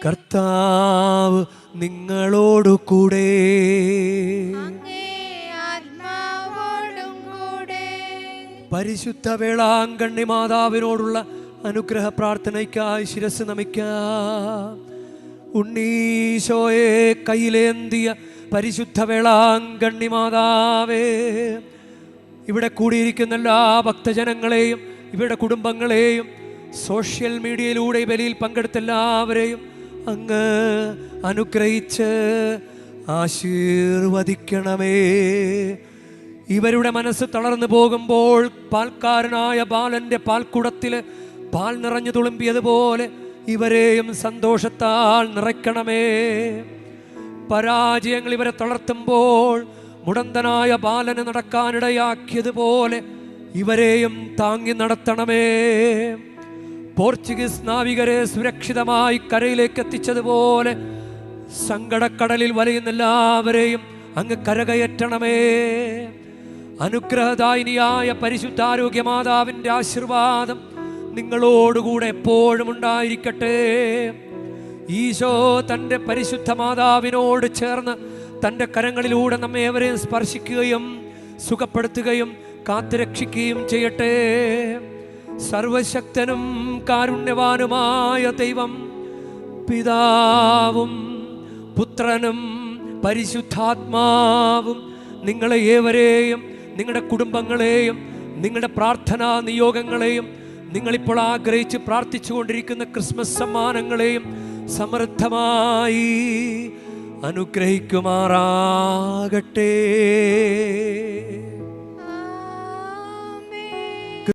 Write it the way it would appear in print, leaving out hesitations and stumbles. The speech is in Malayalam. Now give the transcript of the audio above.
കർത്താവ് നിങ്ങളോടു കൂടെ. പരിശുദ്ധ വേളാങ്കണ്ണി മാതാവിനോടുള്ള അനുഗ്രഹ പ്രാർത്ഥനയ്ക്കായി ശിരസ് നമിക്കാം. ഉണ്ണീശോയെ കയ്യിലേന്തിയ പരിശുദ്ധ വേളാങ്കണ്ണി മാതാവേ, ഇവിടെ കൂടിയിരിക്കുന്ന എല്ലാ ഭക്തജനങ്ങളെയും ഇവരുടെ കുടുംബങ്ങളെയും സോഷ്യൽ മീഡിയയിലൂടെ ബലിയിൽ പങ്കെടുത്ത എല്ലാവരെയും അങ്ങ് അനുഗ്രഹിച്ച് ആശീർവദിക്കണമേ. ഇവരുടെ മനസ്സ് തളർന്നു പോകുമ്പോൾ പാൽക്കാരനായ ബാലൻ്റെ പാൽക്കുടത്തിൽ പാൽ നിറഞ്ഞു തുളുമ്പിയതുപോലെ ഇവരെയും സന്തോഷത്താൽ നിറയ്ക്കണമേ. പരാജയങ്ങൾ ഇവരെ തളർത്തുമ്പോൾ മുടന്തനായ ബാലന് നടക്കാനിടയാക്കിയതുപോലെ ഇവരെയും താങ്ങി നടത്തണമേ. പോർച്ചുഗീസ് നാവികരെ സുരക്ഷിതമായി കരയിലേക്ക് എത്തിച്ചതുപോലെ സങ്കടക്കടലിൽ വലയുന്ന എല്ലാവരെയും അങ്ങ് കരകയറ്റണമേ. അനുഗ്രഹദായിനിയായ പരിശുദ്ധാരോഗ്യ മാതാവിൻ്റെ ആശീർവാദം നിങ്ങളോടുകൂടെ എപ്പോഴും ഉണ്ടായിരിക്കട്ടെ. ഈശോ തൻ്റെ പരിശുദ്ധ മാതാവിനോട് ചേർന്ന് തൻ്റെ കരങ്ങളിലൂടെ നമ്മെ ഏവരെയും സ്പർശിക്കുകയും സുഖപ്പെടുത്തുകയും കാത്തുരക്ഷിക്കുകയും ചെയ്യട്ടെ. സർവശക്തനും കാരുണ്യവാനുമായ ദൈവം പിതാവും പുത്രനും പരിശുദ്ധാത്മാവും നിങ്ങളെ ഏവരെയും നിങ്ങളുടെ കുടുംബങ്ങളെയും നിങ്ങളുടെ പ്രാർത്ഥനാ നിയോഗങ്ങളെയും നിങ്ങളിപ്പോൾ ആഗ്രഹിച്ച് പ്രാർത്ഥിച്ചു കൊണ്ടിരിക്കുന്ന ക്രിസ്മസ് സമ്മാനങ്ങളെയും സമൃദ്ധമായി അനുഗ്രഹിക്കുമാറാകട്ടെ.